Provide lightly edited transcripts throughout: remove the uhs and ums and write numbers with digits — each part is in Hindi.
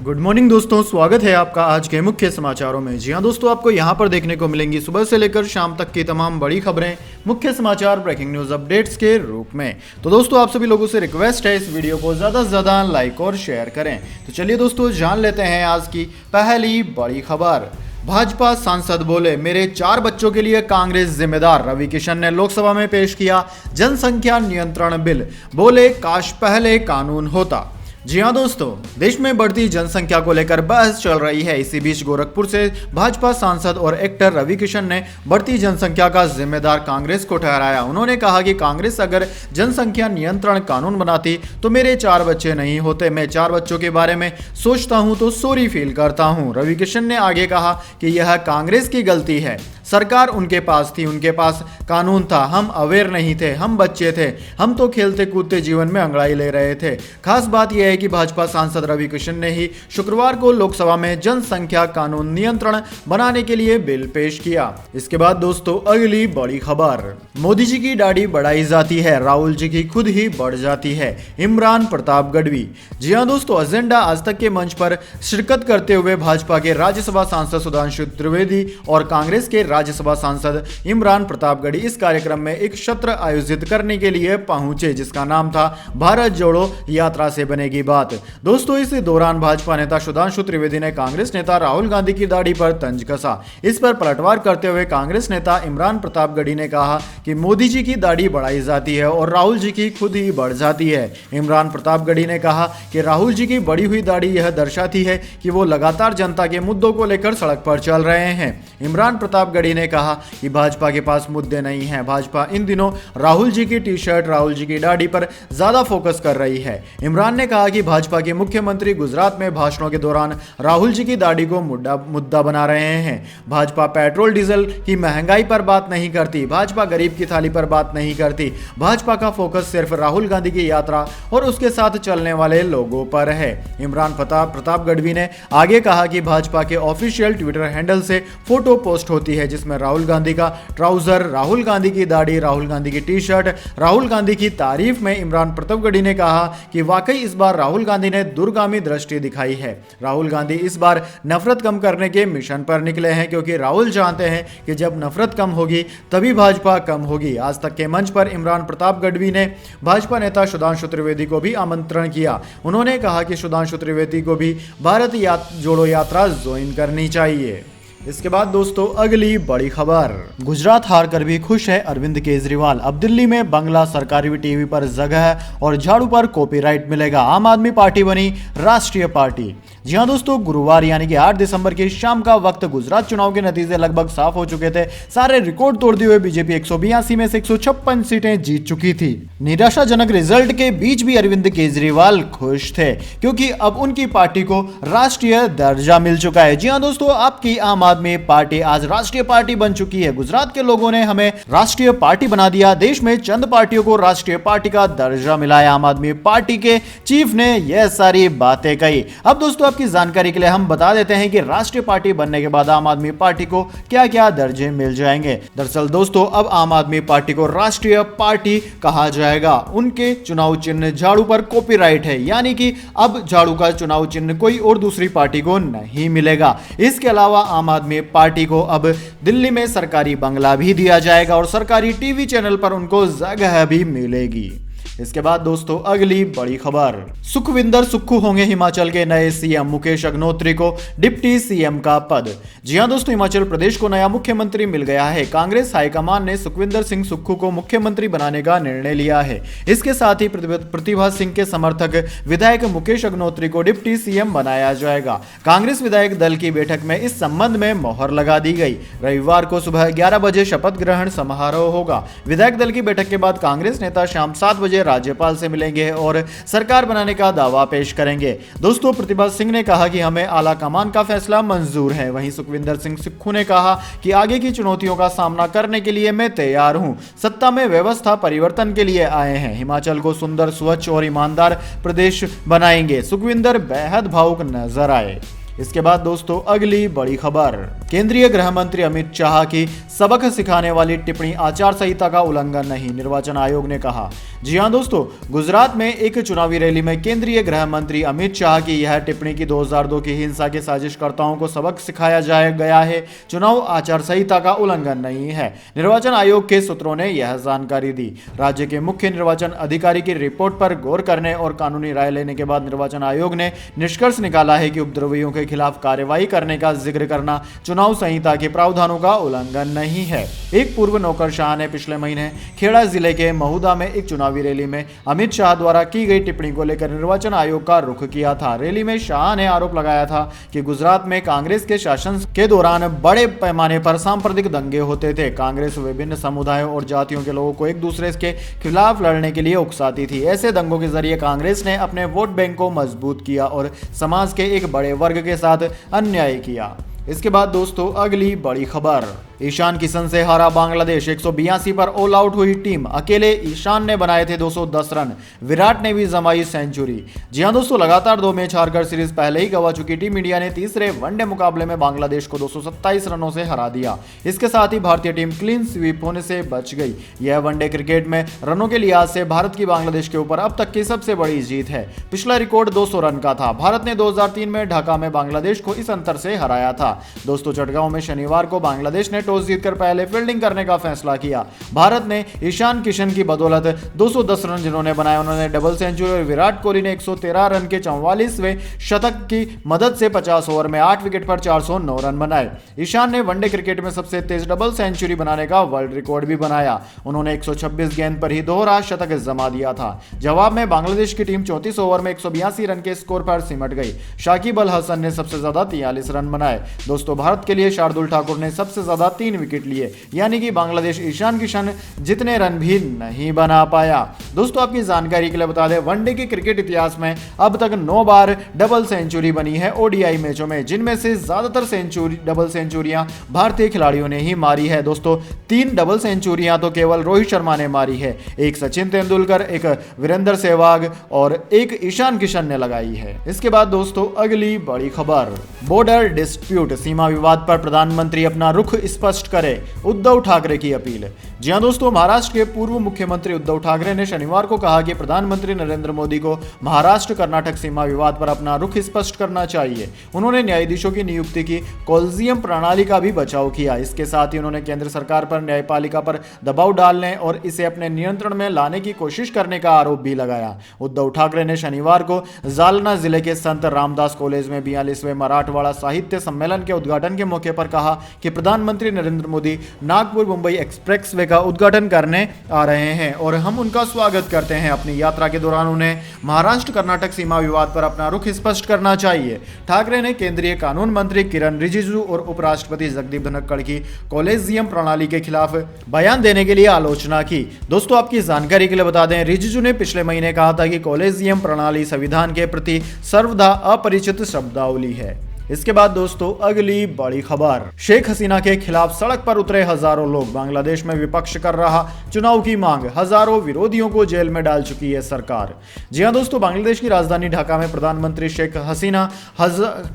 गुड मॉर्निंग दोस्तों, स्वागत है आपका आज के मुख्य समाचारों में। जी हां दोस्तों, आपको यहां पर देखने को मिलेंगी सुबह से लेकर शाम तक की तमाम बड़ी खबरें, मुख्य समाचार, ब्रेकिंग न्यूज अपडेट्स के रूप में। तो दोस्तों, आप सभी लोगों से रिक्वेस्ट है इस वीडियो को ज़्यादा से ज़्यादा लाइक और शेयर करें। तो चलिए दोस्तों, जान लेते हैं आज की पहली बड़ी खबर। भाजपा सांसद बोले, मेरे 4 बच्चों के लिए कांग्रेस जिम्मेदार। रवि किशन ने लोकसभा में पेश किया जनसंख्या नियंत्रण बिल, बोले काश पहले कानून होता। जी हां दोस्तों, देश में बढ़ती जनसंख्या को लेकर बहस चल रही है। इसी बीच गोरखपुर से भाजपा सांसद और एक्टर रवि किशन ने बढ़ती जनसंख्या का जिम्मेदार कांग्रेस को ठहराया। उन्होंने कहा कि कांग्रेस अगर जनसंख्या नियंत्रण कानून बनाती तो मेरे 4 बच्चे नहीं होते। मैं 4 बच्चों के बारे में सोचता हूं तो सॉरी फील करता हूं। रवि किशन ने आगे कहा कि यह कांग्रेस की गलती है। सरकार उनके पास थी, उनके पास कानून था, हम अवेयर नहीं थे, हम बच्चे थे, हम तो खेलते कूदते जीवन में अंगड़ाई ले रहे थे। खास बात यह है कि भाजपा सांसद रवि किशन ने ही शुक्रवार को लोकसभा में जनसंख्या कानून नियंत्रण बनाने के लिए बिल पेश किया। इसके बाद दोस्तों, अगली बड़ी खबर। मोदी जी की दाढ़ी बढ़ाई जाती है, राहुल जी की खुद ही बढ़ जाती है, इमरान प्रताप गढ़वी। जी हां दोस्तों, एजेंडा आज तक के मंच पर शिरकत करते हुए भाजपा के राज्यसभा सांसद सुधांशु त्रिवेदी और कांग्रेस के राज्यसभा सांसद इमरान प्रतापगढ़ी इस कार्यक्रम में एक सत्र आयोजित करने के लिए पहुंचे, जिसका नाम था भारत जोड़ो यात्रा से बनेगी बात। दोस्तों, इस दौरान भाजपा नेता सुधांशु त्रिवेदी ने कांग्रेस नेता राहुल गांधी की दाढ़ी पर तंज कसा। इस पर पलटवार करते हुए कांग्रेस नेता इमरान प्रतापगढ़ी ने कहा कि मोदी जी की दाढ़ी बढ़ाई जाती है और राहुल जी की खुद ही बढ़ जाती है। इमरान प्रतापगढ़ी ने कहा कि राहुल जी की बढ़ी हुई दाढ़ी यह दर्शाती है कि वो लगातार जनता के मुद्दों को लेकर सड़क पर चल रहे हैं। इमरान प्रतापगढ़ी ने कहा कि भाजपा के पास मुद्दे नहीं हैं। भाजपा इन दिनों राहुल जी की टी शर्ट, राहुल जी की दाढ़ी पर ज्यादा फोकस कर रही है। इमरान ने कहा कि भाजपा के मुख्यमंत्री गुजरात में भाषणों के दौरान राहुल जी की दाढ़ी को मुद्दा बना रहे हैं। भाजपा पेट्रोल डीजल की महंगाई पर बात नहीं करती, भाजपा गरीब की थाली पर बात नहीं करती। भाजपा का फोकस सिर्फ राहुल गांधी की यात्रा और उसके साथ चलने वाले लोगों पर है। इमरान प्रताप गढ़वी ने आगे कहा कि भाजपा के ऑफिशियल ट्विटर हैंडल से फोटो पोस्ट होती है जिसमें राहुल गांधी का ट्राउजर, राहुल गांधी की दाढ़ी, राहुल गांधी की टी शर्ट, राहुल गांधी की तारीफ में इमरान प्रतापगढ़ी ने कहा कि वाकई इस बार राहुल गांधी ने दूरगामी दृष्टि दिखाई है। राहुल गांधी इस बार नफरत कम करने के मिशन पर निकले हैं, क्योंकि राहुल जानते हैं कि जब नफरत कम होगी तभी भाजपा कम होगी। आज तक के मंच पर इमरान प्रतापगढ़ी ने भाजपा नेता सुधांशु त्रिवेदी को भी आमंत्रण किया। उन्होंने कहा कि सुधांशु त्रिवेदी को भी भारत जोड़ो यात्रा ज्वाइन करनी चाहिए। इसके बाद दोस्तों, अगली बड़ी खबर। गुजरात हार कर भी खुश है अरविंद केजरीवाल। अब दिल्ली में बंगला, सरकारी टीवी पर जगह और झाड़ू पर कॉपीराइट मिलेगा। आम आदमी पार्टी बनी राष्ट्रीय पार्टी। जी हां दोस्तों, गुरुवार यानी कि 8 दिसंबर की शाम का वक्त गुजरात चुनाव के नतीजे लगभग साफ हो चुके थे। सारे रिकॉर्ड तोड़ते हुए बीजेपी 182 में से 156 सीटें जीत चुकी थी। निराशाजनक रिजल्ट के बीच भी अरविंद केजरीवाल खुश थे, क्योंकि अब उनकी पार्टी को राष्ट्रीय दर्जा मिल चुका है। जी हां दोस्तों, आपकी आम आदमी पार्टी आज राष्ट्रीय पार्टी बन चुकी है। गुजरात के लोगों ने हमें राष्ट्रीय पार्टी बना दिया। देश में चंद पार्टियों को राष्ट्रीय पार्टी का दर्जा मिला है। आम आदमी पार्टी के चीफ ने यह सारी बातें कही। अब दोस्तों, आपकी जानकारी के लिए हम बता देते हैं कि राष्ट्रीय पार्टी बनने के बाद आम आदमी पार्टी को क्या क्या दर्जे मिल जाएंगे। दरअसल दोस्तों, अब आम आदमी पार्टी को राष्ट्रीय पार्टी कहा जाएगा। उनके चुनाव चिन्ह झाड़ू पर कॉपीराइट है, यानी कि अब झाड़ू का चुनाव चिन्ह कोई और दूसरी पार्टी को नहीं मिलेगा। इसके अलावा आम आदमी पार्टी को अब दिल्ली में सरकारी बंगला भी दिया जाएगा और सरकारी टीवी चैनल पर उनको जगह भी मिलेगी। इसके बाद दोस्तों, अगली बड़ी खबर। सुखविंदर सुक्खू होंगे हिमाचल के नए सीएम। मुकेश अग्निहोत्री को डिप्टी सीएम का पद। जी हां दोस्तों, हिमाचल प्रदेश को नया मुख्यमंत्री मिल गया है। कांग्रेस हाईकमान ने सुखविंदर सिंह सुक्खू को मुख्यमंत्री बनाने का निर्णय लिया है। इसके साथ ही प्रतिभा सिंह के समर्थक विधायक मुकेश अग्निहोत्री को डिप्टी सीएम बनाया जाएगा। कांग्रेस विधायक दल की बैठक में इस संबंध में मोहर लगा दी गई। रविवार को सुबह 11 बजे शपथ ग्रहण समारोह होगा। विधायक दल की बैठक के बाद कांग्रेस नेता शाम 7 बजे राज्यपाल से मिलेंगे और सरकार बनाने का दावा पेश करेंगे। दोस्तों, प्रतिभा सिंह ने कहा कि हमें आला कमान का फैसला मंजूर है। वहीं सुखविंदर सिंह सुक्खू ने कहा कि आगे की चुनौतियों का सामना करने के लिए मैं तैयार हूं। सत्ता में व्यवस्था परिवर्तन के लिए आए हैं। हिमाचल को सुंदर, स्वच्छ और ईमानदार प्रदेश बनाएंगे। सुखविंदर बेहद भावुक नजर आए। इसके बाद दोस्तों अगली बड़ी खबर, केंद्रीय गृह मंत्री अमित शाह की सबक सिखाने वाली टिप्पणी आचार संहिता का उल्लंघन नहीं, निर्वाचन आयोग ने कहा। जी हां दोस्तों, गुजरात में एक चुनावी रैली में केंद्रीय गृह मंत्री अमित शाह की यह टिप्पणी की 2002 की हिंसा के साजिशकर्ताओं को सबक सिखाया गया है, चुनाव आचार संहिता का उल्लंघन नहीं है। निर्वाचन आयोग के सूत्रों ने यह जानकारी दी। राज्य के मुख्य निर्वाचन अधिकारी की रिपोर्ट पर गौर करने और कानूनी राय लेने के बाद निर्वाचन आयोग ने निष्कर्ष निकाला है कि उपद्रवियों के खिलाफ कार्रवाई करने का जिक्र करना चुनाव संहिता के प्रावधानों का उल्लंघन नहीं है। एक पूर्व नौकरशाह ने पिछले महीने खेड़ा जिले के महुदा में एक चुनावी रैली में अमित शाह द्वारा की गई टिप्पणी को लेकर निर्वाचन आयोग का रुख किया था। रैली में शाह ने आरोप लगाया था कि गुजरात में कांग्रेस के शासन के दौरान बड़े पैमाने पर सांप्रदायिक दंगे होते थे। कांग्रेस विभिन्न समुदायों और जातियों के लोगों को एक दूसरे के खिलाफ लड़ने के लिए उकसाती थी। ऐसे दंगों के जरिए कांग्रेस ने अपने वोट बैंक को मजबूत किया और समाज के एक बड़े वर्ग के साथ अन्याय किया। इसके बाद दोस्तों अगली बड़ी खबर, ईशान किशन से हारा बांग्लादेश, 182 पर ऑल आउट हुई टीम, अकेले ईशान ने बनाए थे 210 रन, विराट ने भी जमाई सेंचुरी। जी हां दोस्तों, लगातार 2 मैच हारकर सीरीज पहले ही गंवा चुकी टीम इंडिया ने तीसरे वनडे मुकाबले में बांग्लादेश को 227 रनों से हरा दिया। इसके साथ ही भारतीय टीम क्लीन स्वीप होने से बच गई। यह वनडे क्रिकेट में रनों के लिहाज से भारत की बांग्लादेश के ऊपर अब तक की सबसे बड़ी जीत है। पिछला रिकॉर्ड 200 रन का था। भारत ने 2003 में ढाका में बांग्लादेश को इस अंतर से हराया था। दोस्तों चटगांव में शनिवार को बांग्लादेश ने टॉस जीतकर पहले फील्डिंग करने का फैसला किया। भारत ने ईशान किशन की बदौलत 210 रन जिन्होंने बनाए, उन्होंने डबल सेंचुरी और विराट कोहली ने 113 रन के 44वें शतक की मदद से 50 ओवर में 8 विकेट पर 409 रन बनाए। ईशान ने वनडे क्रिकेट में सबसे तेज डबल सेंचुरी बनाने का वर्ल्ड रिकॉर्ड भी बनाया। उन्होंने 126 गेंद पर ही दोहरा शतक जमा दिया था। जवाब में बांग्लादेश की टीम 34 ओवर में 182 रन के स्कोर पर सिमट गई। शाकिब अल हसन ने सबसे ज्यादा 43 रन बनाए। दोस्तों भारत के लिए शार्दुल ठाकुर ने सबसे ज्यादा 3 विकेट लिए, यानी कि बांग्लादेश ईशान किशन जितने रन भी नहीं बना पाया। दोस्तों आपकी जानकारी के लिए बता दें, वनडे के क्रिकेट इतिहास में अब तक 9 बार डबल सेंचुरी बनी है ओडीआई मैचों में, जिनमें से ज्यादातर डबल सेंचुरियां भारतीय खिलाड़ियों ने ही मारी है। दोस्तों 3 डबल सेंचुरियां तो केवल रोहित शर्मा ने मारी है, एक सचिन तेंदुलकर, एक वीरेंद्र सहवाग और एक ईशान किशन ने लगाई है। इसके बाद दोस्तों अगली बड़ी खबर, बॉर्डर डिस्प्यूट, सीमा विवाद पर प्रधानमंत्री अपना रुख स्पष्ट करे, उद्धव ठाकरे की अपील। जी हां दोस्तों, महाराष्ट्र के पूर्व मुख्यमंत्री उद्धव ठाकरे ने शनिवार को कहा कि प्रधानमंत्री नरेंद्र मोदी को महाराष्ट्र कर्नाटक सीमा विवाद पर अपना रुख स्पष्ट करना चाहिए। उन्होंने न्यायाधीशों की नियुक्ति की कॉलेजियम प्रणाली का भी बचाव किया। इसके साथ ही उन्होंने केंद्र सरकार पर न्यायपालिका पर दबाव डालने और इसे अपने नियंत्रण में लाने की कोशिश करने का आरोप भी लगाया। उद्धव ठाकरे ने शनिवार को जालना जिले के संत रामदास कॉलेज में 42वें मराठवाड़ा साहित्य सम्मेलन के उद्घाटन के मौके पर कहा कि प्रधानमंत्री नरेंद्र मोदी नागपुर मुंबई एक्सप्रेसवे का उद्घाटन करने आ रहे हैं और हम उनका स्वागत करते हैं। अपनी यात्रा के दौरान उन्हें महाराष्ट्र कर्नाटक सीमा विवाद पर अपना रुख स्पष्ट करना चाहिए। ठाकरे ने केंद्रीय कानून मंत्री किरण रिजिजू और उपराष्ट्रपति जगदीप धनखड़ की कॉलेजियम प्रणाली के खिलाफ बयान देने के लिए आलोचना की। दोस्तों आपकी जानकारी के लिए बता दें, रिजिजू ने पिछले महीने कहा था कि कॉलेजियम प्रणाली संविधान के प्रति सर्वदा अपरिचित शब्दावली है। इसके बाद दोस्तों अगली बड़ी खबर, शेख हसीना के खिलाफ सड़क पर उतरे हजारों लोग, बांग्लादेश में विपक्ष कर रहा चुनाव की मांग, हजारों विरोधियों को जेल में डाल चुकी है सरकार। जी हां दोस्तों, बांग्लादेश की राजधानी ढाका में प्रधानमंत्री शेख हसीना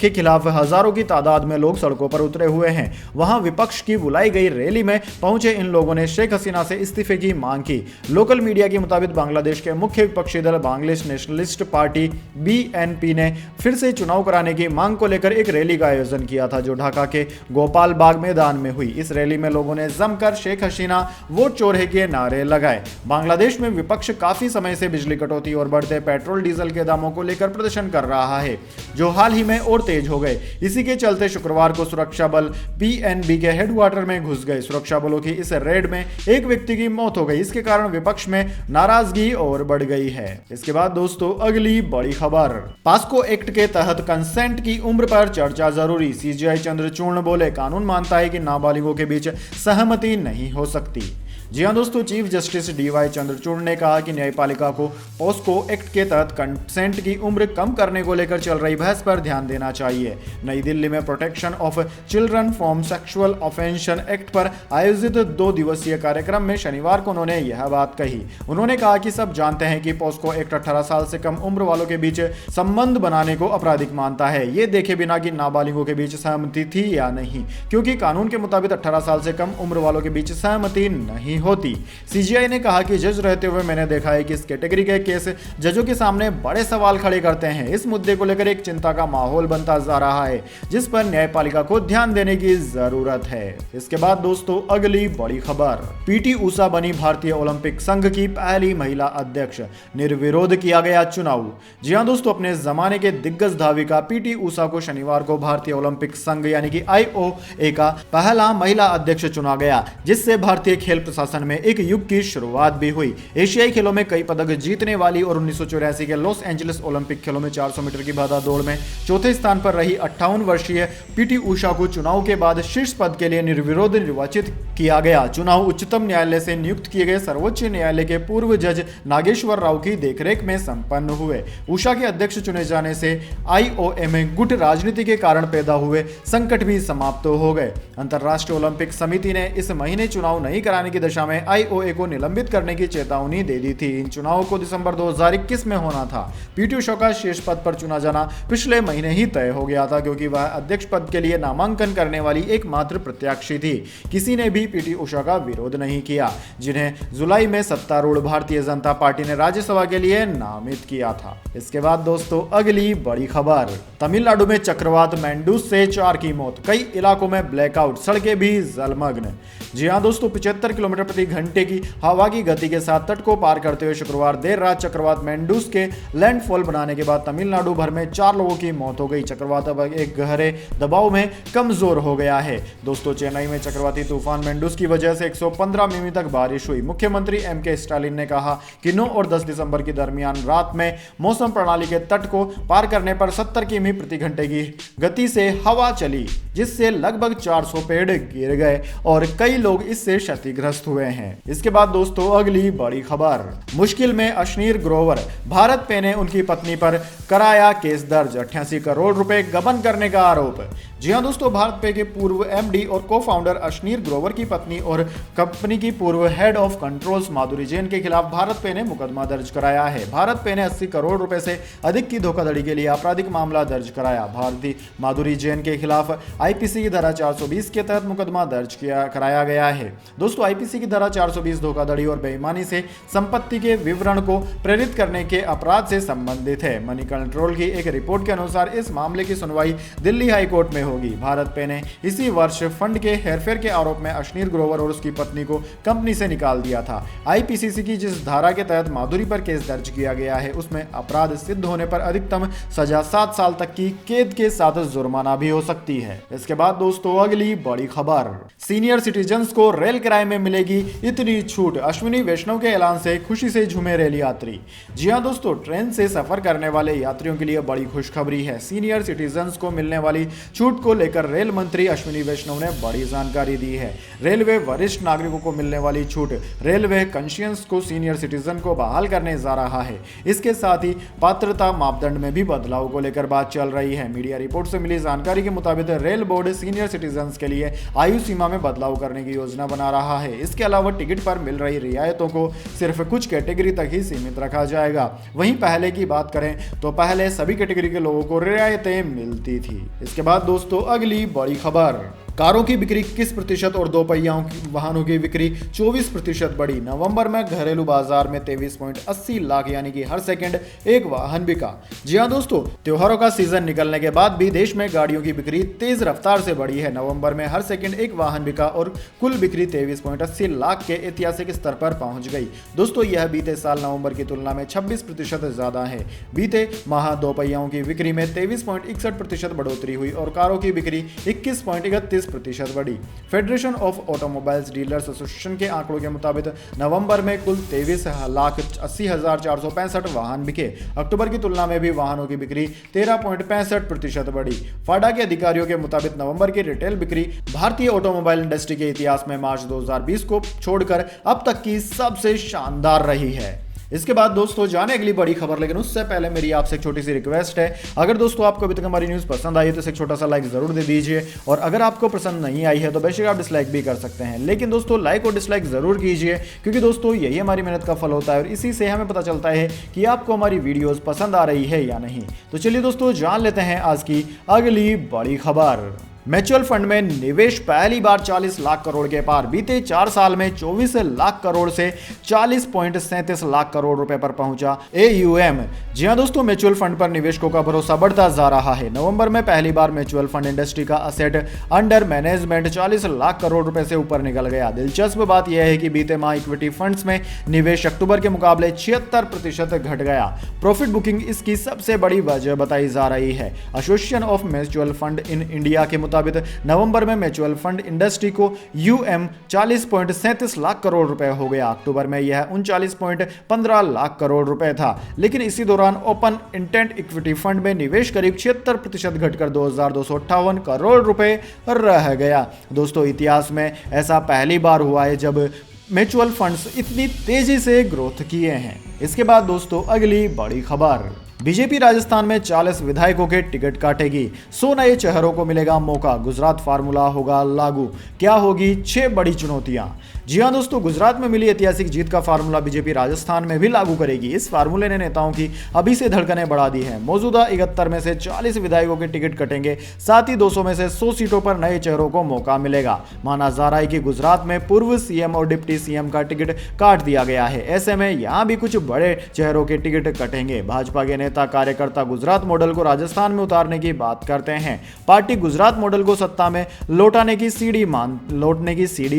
के खिलाफ हजारों की तादाद में लोग सड़कों पर उतरे हुए हैं। वहां विपक्ष की बुलाई गई रैली में पहुंचे इन लोगों ने शेख हसीना से इस्तीफे की मांग की। लोकल मीडिया के मुताबिक बांग्लादेश के मुख्य विपक्षी दल बांग्लादेश नेशनलिस्ट पार्टी BNP ने फिर से चुनाव कराने की मांग को लेकर एक रैली का आयोजन किया था, जो ढाका के गोपाल बाग मैदान में हुई। इस रैली में लोगों ने जमकर शेख हसीना वोट चोरी के नारे लगाए। बांग्लादेश में विपक्ष काफी समय से बिजली कटौती और बढ़ते पेट्रोल डीजल के दामों को लेकर प्रदर्शन कर रहा है, जो हाल ही में और तेज हो गए। इसी के चलते शुक्रवार को सुरक्षा बल PNB के हेडक्वार्टर में घुस गए। सुरक्षा बलों की इस रेड में एक व्यक्ति की मौत हो गई। इसके कारण विपक्ष में नाराजगी और बढ़ गई है। इसके बाद दोस्तों अगली बड़ी खबर, पास्को एक्ट के तहत कंसेंट की उम्र पर चर्चा जरूरी, CJI चंद्रचूर्ण बोले, कानून मानता है कि नाबालिगों के बीच सहमति नहीं हो सकती। जी हां दोस्तों, चीफ जस्टिस डीवाई चंद्रचूड़ ने कहा कि न्यायपालिका को पॉस्को एक्ट के तहत कंसेंट की उम्र कम करने को लेकर चल रही बहस पर ध्यान देना चाहिए। नई दिल्ली में protection of children from sexual offences act पर आयोजित 2 दिवसीय कार्यक्रम में शनिवार को उन्होंने यह बात कही। उन्होंने कहा कि सब जानते हैं कि पॉस्को एक्ट 18 साल से कम उम्र वालों के बीच संबंध बनाने को आपराधिक मानता है, ये देखे बिना कि नाबालिगों के बीच सहमति थी या नहीं, क्योंकि कानून के मुताबिक 18 साल से कम उम्र वालों के बीच सहमति नहीं होती। सीजीआई ने कहा कि जज रहते हुए मैंने देखा है कि इस कैटेगरी के केस जजों के सामने बड़े सवाल खड़े करते हैं। इस मुद्दे को लेकर एक चिंता का माहौल बनता जा रहा है, जिस पर न्यायपालिका को ध्यान देने की जरूरत है। इसके बाद दोस्तों अगली बड़ी खबर, पीटी ऊषा बनी भारतीय ओलंपिक संघ की पहली महिला अध्यक्ष, निर्विरोध किया गया चुनाव। जी हां दोस्तों, अपने जमाने के दिग्गज धाविका पीटी ऊषा को शनिवार को भारतीय ओलंपिक संघ यानी कि आईओए का पहला महिला अध्यक्ष चुना गया, जिससे भारतीय खेल प्रशासन में एक युग की शुरुआत भी हुई। एशियाई खेलों में कई पदक जीतने वाली और 1984 के लॉस एंजलिस ओलंपिक खेलों में 400 मीटर की भाला दौड़ में चौथे स्थान पर रही 58 वर्षीय पीटी ऊषा को चुनाव के बाद शीर्ष पद के लिए निर्विरोध निर्वाचित किया गया। चुनाव उच्चतम न्यायालय से नियुक्त किए गए सर्वोच्च न्यायालय के पूर्व जज नागेश्वर राव की देखरेख में संपन्न हुए। ऊषा के अध्यक्ष चुने जाने से आईओए में गुट राजनीति के कारण पैदा हुए संकट भी समाप्त हो गए। अंतर्राष्ट्रीय ओलंपिक समिति ने इस महीने चुनाव नहीं कराने की दिशा में आईओए को निलंबित करने की चेतावनी दे दी थी। इन चुनावों को दिसंबर 2021 में होना था। पीटी ऊषा का शीर्ष पद पर चुना जाना पिछले महीने ही तय हो गया था, क्योंकि वह अध्यक्ष पद के लिए नामांकन करने वाली एकमात्र प्रत्याशी थी। किसी ने भी पीटी ऊषा का विरोध नहीं किया, जिन्हें जुलाई में सत्तारूढ़ भारतीय जनता पार्टी ने राज्यसभा के लिए नामित किया था। इसके बाद दोस्तों अगली बड़ी खबर, तमिलनाडु में चक्रवात मैंडूस से 4 की मौत, कई इलाकों में ब्लैकआउट, सड़कें भी जलमग्न। जी हां दोस्तों, 75 किलोमीटर प्रति घंटे की हवा की गति के साथ तट को पार करते हुए शुक्रवार देर रात चक्रवात मैंडूस के लैंडफॉल बनाने के बाद तमिलनाडु भर में 4 लोगों की मौत हो गई। चक्रवात अब एक गहरे दबाव में कमजोर हो गया है। दोस्तों चेन्नई में चक्रवाती तूफान मैंडूस की वजह से 115 मिमी तक बारिश हुई। मुख्यमंत्री एमके स्टालिन ने कहा कि 9 और 10 दिसंबर के दरमियान रात में मौसम प्रणाली के तट को पार करने पर 70 किमी प्रति घंटे की गति से हवा चली, जिससे लगभग 400 पेड़ गिर गए और कई लोग इससे क्षतिग्रस्त हुए हैं। इसके बाद दोस्तों अगली बड़ी खबर, मुश्किल में अश्नीर ग्रोवर, भारत पे ने उनकी पत्नी पर कराया केस दर्ज, 88 करोड़ रुपए गबन करने का आरोप। जी हां दोस्तों, भारत पे के पूर्व एमडी और को फाउंडर अश्नीर ग्रोवर की पत्नी और कंपनी की पूर्व हेड ऑफ कंट्रोल्स माधुरी जैन के खिलाफ भारत पे ने मुकदमा दर्ज कराया है। भारत पे ने 80 करोड़ रुपए से अधिक की धोखाधड़ी के लिए आपराधिक मामला दर्ज कराया। भारतीय माधुरी जैन के खिलाफ आईपीसी की धारा 420 के तहत मुकदमा दर्ज कराया गया है। दोस्तों आईपीसी की धारा 420 धोखाधड़ी और बेईमानी से संपत्ति के विवरण को प्रेरित करने के अपराध से संबंधित है। मनी कंट्रोल की एक रिपोर्ट के अनुसार इस मामले की सुनवाई दिल्ली हाईकोर्ट में होगी। भारत पे ने इसी वर्ष फंड के हेरफेर के आरोप में अश्नीर ग्रोवर और उसकी पत्नी को कंपनी से निकाल दिया था। आईपीसीसी की जिस धारा के तहत माधुरी पर केस दर्ज किया गया है, उसमें अपराध सिद्ध होने पर अधिकतम सजा 7 साल तक की कैद के साथ जुर्माना भी हो सकती है। इसके बाद दोस्तों अगली बड़ी खबर, सीनियर सिटीजन्स को रेल किराए में मिलेगी इतनी छूट, अश्विनी वैष्णव के ऐलान से खुशी से झूमे रेल यात्री। जी हां दोस्तों, ट्रेन से सफर करने वाले यात्रियों के लिए बड़ी खुशखबरी है। सीनियर सिटीजन्स को मिलने वाली छूट को लेकर रेल मंत्री अश्विनी वैष्णव ने बड़ी जानकारी दी है। रेलवे वरिष्ठ नागरिकों को मिलने वाली छूट रेलवे कंशियंस को सीनियर सिटीजन को बहाल करने जा रहा है। इसके साथ ही पात्रता मापदंड में भी बदलाव को लेकर बात चल रही है। मीडिया रिपोर्ट से मिली जानकारी के मुताबिक रेल बोर्ड सीनियर सिटीजन्स के लिए आयु सीमा में बदलाव करने की योजना बना रहा है। इसके अलावा टिकट पर मिल रही रियायतों को सिर्फ कुछ कैटेगरी तक ही सीमित रखा जाएगा। वहीं पहले की बात करें तो पहले सभी कैटेगरी के लोगों को रियायतें मिलती थी। इसके बाद दोस्तों अगली बड़ी खबर, कारों की बिक्री 21% और दोपहिया वाहनों की बिक्री 24% बढ़ी। नवंबर में घरेलू बाजार में 23.80 लाख यानी कि हर सेकंड एक वाहन बिका। जी हां दोस्तों, त्योहारों का सीजन निकलने के बाद भी देश में गाड़ियों की बिक्री तेज रफ्तार से बढ़ी है। नवंबर में हर सेकंड एक वाहन बिका और कुल बिक्री 23.80 लाख के ऐतिहासिक स्तर पर पहुंच गई। दोस्तों यह बीते साल नवंबर की तुलना में 26% ज्यादा है। बीते माह दोपहियाओं की बिक्री में 23.61% बढ़ोतरी हुई और कारों की बिक्री 21.31 33% बढ़ी। Federation of automobiles dealers association के आंकड़ों के मुताबिक नवंबर में कुल 23,80,465 वाहन बिके। अक्टूबर की तुलना में भी वाहनों की बिक्री 13.65% बढ़ी। फाडा के अधिकारियों के मुताबिक नवंबर की रिटेल बिक्री भारतीय ऑटोमोबाइल इंडस्ट्री के इतिहास में मार्च 2020 को छोड़कर अब तक की सबसे शानदार रही है। इसके बाद दोस्तों जाने अगली बड़ी खबर, लेकिन उससे पहले मेरी आपसे एक छोटी सी रिक्वेस्ट है, अगर दोस्तों आपको अभी तक हमारी न्यूज़ पसंद आई है तो इसे एक छोटा सा लाइक जरूर दे दीजिए, और अगर आपको पसंद नहीं आई है तो बेशक आप डिसलाइक भी कर सकते हैं, लेकिन दोस्तों लाइक और डिसलाइक जरूर कीजिए, क्योंकि दोस्तों यही हमारी मेहनत का फल होता है और इसी से हमें पता चलता है कि आपको हमारी वीडियोज़ पसंद आ रही है या नहीं। तो चलिए दोस्तों जान लेते हैं आज की अगली बड़ी खबर। म्यूचुअल फंड में निवेश पहली बार 40 लाख करोड़ के पार। बीते 4 साल में 24 लाख करोड़ से 40.37 लाख करोड़ रुपए पर पहुंचा AUM। जी हां दोस्तों, म्यूचुअल फंड पर निवेशकों का भरोसा बढ़ता जा रहा है। नवंबर में पहली बार म्यूचुअल फंड इंडस्ट्री का asset under management 40 lakh crore रुपए से ऊपर निकल गया। दिलचस्प बात यह है कि बीते माह इक्विटी फंड्स में निवेश अक्टूबर के मुकाबले 76% घट गया। प्रॉफिट बुकिंग इसकी सबसे बड़ी वजह बताई जा रही है। Association of mutual fund in India के मुताबिक नवंबर में म्यूचुअल फंड इंडस्ट्री को UM 40.37 लाख करोड़ रुपए हो गया। अक्टूबर में यह 39.15 लाख करोड़ रुपए था, लेकिन इसी दौरान ओपन इंटेंट इक्विटी फंड में निवेश करीब 76% घटकर 2,258 करोड़ रुपए रह गया। दोस्तों इतिहास में ऐसा पहली बार हुआ है जब म्यूचुअल फंड्स इतनी तेजी से ग्रोथ किए हैं। इसके बाद दोस्तों अगली बड़ी खबर, बीजेपी राजस्थान में 40 विधायकों के टिकट काटेगी। 100 नए चेहरों को मिलेगा मौका। गुजरात फार्मूला होगा लागू। क्या होगी 6 बड़ी चुनौतियां। जी हां दोस्तों, गुजरात में मिली ऐतिहासिक जीत का फार्मूला बीजेपी राजस्थान में भी लागू करेगी। इस फार्मूले ने नेताओं की अभी से धड़कनें बढ़ा दी हैं। मौजूदा 71 में से 40 विधायकों के टिकट कटेंगे, साथ ही 200 में से 100 सीटों पर नए चेहरों को मौका मिलेगा। माना जा रहा है कि गुजरात में पूर्व CM और डिप्टी CM का टिकट काट दिया गया है। ऐसे में यहां भी कुछ बड़े चेहरों के टिकट कटेंगे। भाजपा के नेता कार्यकर्ता गुजरात मॉडल को राजस्थान में उतारने की बात करते हैं। पार्टी गुजरात मॉडल को सत्ता में लौटने की सीढ़ी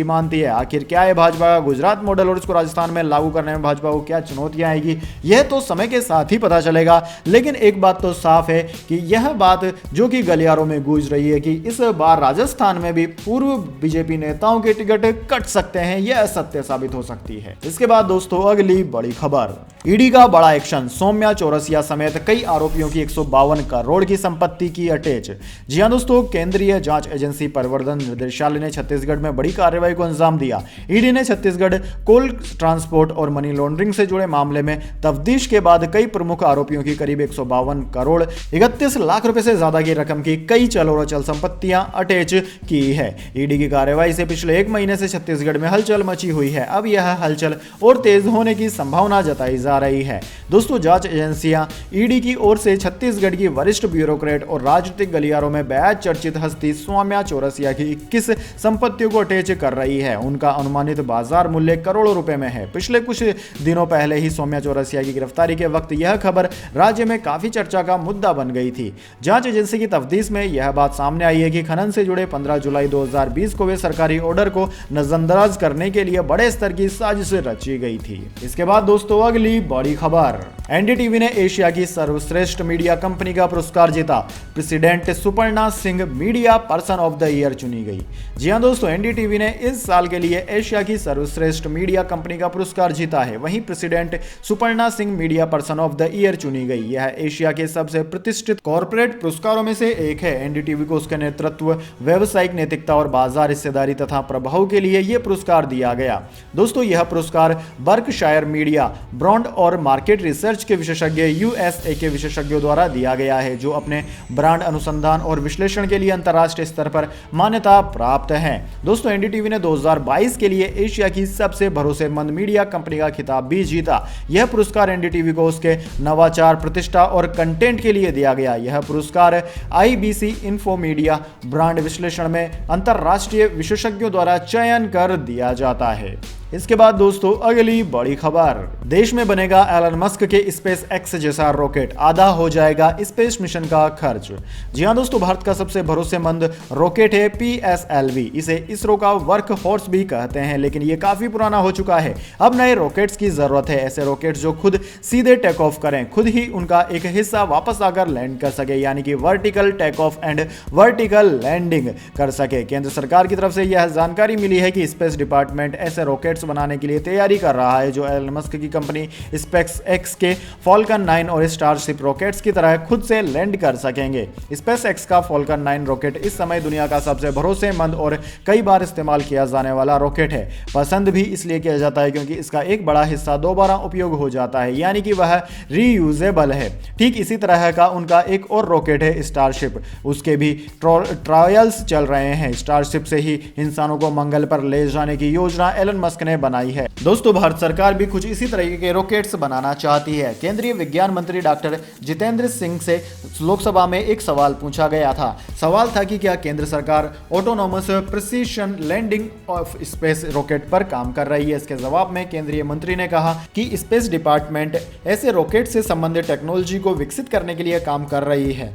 मानती है। आखिर क्या है भाजपा का गुजरात मॉडल और इसको राजस्थान में लागू करने में भाजपा को क्या चुनौतियां आएगी, यह तो समय के साथ ही पता चलेगा। लेकिन एक बात तो साफ है कि यह बात जो कि गलियारों में गूंज रही है कि इस बार राजस्थान में भी पूर्व बीजेपी नेताओं के टिकट कट सकते हैं, यह सत्य साबित हो सकती है। इसके बाद दोस्तों अगली बड़ी खबर, ईडी का बड़ा एक्शन। सौम्या चौरसिया समेत कई आरोपियों की 152 करोड़ की संपत्ति की अटैच। जी हां दोस्तों, केंद्रीय जांच एजेंसी प्रवर्धन निदेशालय ने छत्तीसगढ़ में बड़ी कार्रवाई को अंजाम दिया। ईडी ने छत्तीसगढ़ कोल ट्रांसपोर्ट और मनी लॉन्ड्रिंग से जुड़े मामले में तफ्तीश के बाद कई प्रमुख आरोपियों की करीब 152 करोड़ 31 लाख रुपए से ज्यादा की रकम की कई चल और अचल संपत्तियां अटैच की है। ईडी की कार्रवाई से पिछले 1 महीने से छत्तीसगढ़ में हलचल मची हुई है। अब यह हलचल और तेज होने की संभावना जताई जा रही है। दोस्तों जांच एजेंसियां ईडी की ओर से छत्तीसगढ़ की वरिष्ठ ब्यूरोक्रेट और राजनीतिक गलियारों में बेहद चर्चित हस्ती सौम्या चौरसिया की 21 संपत्तियों को अटैच कर रही है। उनका अनुमानित बाजार मूल्य करोड़ों रुपए में है। पिछले कुछ दिनों पहले ही सौम्या चौरसिया की गिरफ्तारी के वक्त यह खबर राज्य में काफी चर्चा का मुद्दा बन गई थी। जांच एजेंसी की तफ्तीश में यह बात सामने आई है कि खनन से जुड़े 15 जुलाई 2020 को वे सरकारी ऑर्डर को नजरअंदाज करने के लिए बड़े स्तर की साजिश रची गई थी। इसके बाद दोस्तों अगली बड़ी खबर, एनडीटीवी ने एशिया की सर्वश्रेष्ठ मीडिया कंपनी का पुरस्कार जीता। President Suparna Singh media person of the year चुनी गई। जी हां दोस्तों, एनडीटीवी ने इस साल के लिए एशिया की सर्वश्रेष्ठ मीडिया कंपनी का पुरस्कार जीता है। वहीं president Suparna Singh media person of the year चुनी गई। यह एशिया के सबसे प्रतिष्ठित कॉर्पोरेट पुरस्कारों में से एक है। एनडीटीवी को उसके नेतृत्व, व्यावसायिक नैतिकता और बाजार हिस्सेदारी तथा प्रभाव के लिए यह पुरस्कार दिया गया। दोस्तों यह पुरस्कार बर्कशायर मीडिया, ब्रांड और मार्केट रिसर्च के विशेषज्ञ USA के विशेषज्ञों द्वारा दिया गया है, जो अपने ब्रांड अनुसंधान और विश्लेषण के लिए अंतर्राष्ट्रीय स्तर पर मान्यता प्राप्त है। दोस्तों एनडीटीवी ने 2022 के लिए एशिया की सबसे भरोसेमंद मीडिया कंपनी का खिताब भी जीता। यह पुरस्कार एनडीटीवी को उसके नवाचार, प्रतिष्ठा और कंटेंट के लिए दिया गया। यह पुरस्कार IBC इन्फो मीडिया ब्रांड विश्लेषण में अंतर्राष्ट्रीय विशेषज्ञों द्वारा चयन कर दिया जाता है। इसके बाद दोस्तों अगली बड़ी खबर, देश में बनेगा एलन मस्क के स्पेस एक्स जैसा रॉकेट, आधा हो जाएगा स्पेस मिशन का खर्च। जी हां दोस्तों, भारत का सबसे भरोसेमंद रॉकेट है PSLV, इसे इसरो का वर्क हॉर्स भी कहते हैं, लेकिन ये काफी पुराना हो चुका है। अब नए रॉकेट्स की जरूरत है, ऐसे रॉकेट्स जो खुद सीधे टेक ऑफ करें, खुद ही उनका एक हिस्सा वापस आकर लैंड कर सके, यानी कि vertical take off and vertical landing कर सके। केंद्र सरकार की तरफ से यह जानकारी मिली है कि स्पेस डिपार्टमेंट ऐसे रॉकेट्स बनाने के लिए तैयारी कर रहा है जो एलन मस्क की कंपनी स्पेस एक्स के फॉल्कन 9 और स्टारशिप रॉकेट्स की तरह खुद से लैंड कर सकेंगे। स्पेस एक्स का फॉल्कन 9 रॉकेट इस समय दुनिया का सबसे भरोसेमंद और कई बार इस्तेमाल किया जाने वाला रॉकेट है। पसंद भी इसलिए किया जाता है क्योंकि इसका एक बड़ा हिस्सा दोबारा उपयोग हो जाता है, यानी कि वह रीयूजेबल है। ठीक इसी तरह का उनका एक और रॉकेट है स्टारशिप, उसके भी ट्रायल्स चल रहे हैं। स्टारशिप से ही इंसानों को मंगल पर ले जाने की योजना एलन मस्क ने बनाई है। दोस्तों भारत सरकार भी कुछ इसी तरह के रॉकेट्स बनाना चाहती है। केंद्रीय विज्ञान मंत्री डॉक्टर जितेंद्र सिंह से लोकसभा में एक सवाल पूछा गया था। सवाल था कि क्या केंद्र सरकार autonomous precision landing of space rocket पर काम कर रही है। इसके जवाब में केंद्रीय मंत्री ने कहा कि स्पेस डिपार्टमेंट ऐसे रॉकेट से संबंधित टेक्नोलॉजी को विकसित करने के लिए काम कर रही है,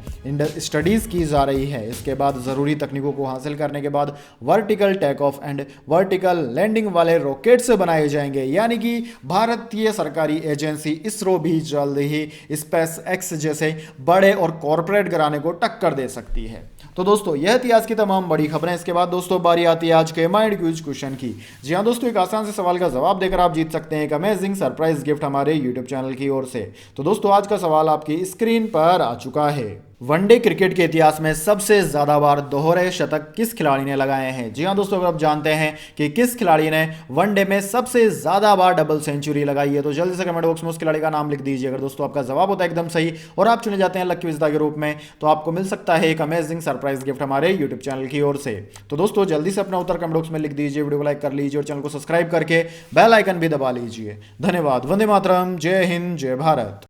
स्टडीज की जा रही है। इसके बाद जरूरी तकनीकों को हासिल करने के बाद vertical take off and vertical landing वाले रॉकेट्स बनाए जाएंगे, यानी कि भारतीय सरकारी एजेंसी इसरो भी जल्द ही स्पेस एक्स जैसे बड़े और कॉर्पोरेट घराने को टक्कर दे सकती है। तो दोस्तों यह थी आज की तमाम बड़ी खबरें। इसके बाद दोस्तों बारी आती है आज के माइंड क्विज क्वेश्चन की। जी हाँ दोस्तों, एक आसान से सवाल का जवाब देकर आप जीत सकते हैं एक अमेजिंग सरप्राइज गिफ्ट हमारे यूट्यूब चैनल की ओर से। तो दोस्तों आज का सवाल आपकी स्क्रीन पर आ चुका है। वनडे क्रिकेट के इतिहास में सबसे ज्यादा बार दोहरे शतक किस खिलाड़ी ने लगाए हैं। जी हाँ दोस्तों, अगर आप जानते हैं कि किस खिलाड़ी ने वनडे में सबसे ज्यादा बार डबल सेंचुरी लगाई है तो जल्दी से कमेंट बॉक्स में उस खिलाड़ी का नाम लिख दीजिए। अगर दोस्तों आपका जवाब होता है एकदम सही और आप चुने जाते हैं लकी विजेता के रूप में, तो आपको मिल सकता है एक अमेजिंग सरप्राइज गिफ्ट हमारे यूट्यूब चैनल की ओर से। तो दोस्तों जल्दी से अपना उत्तर कमेंट बॉक्स में लिख दीजिए, वीडियो को लाइक कर लीजिए और चैनल को सब्सक्राइब करके बेल आइकन भी दबा लीजिए। धन्यवाद। वंदे मातरम। जय हिंद, जय भारत।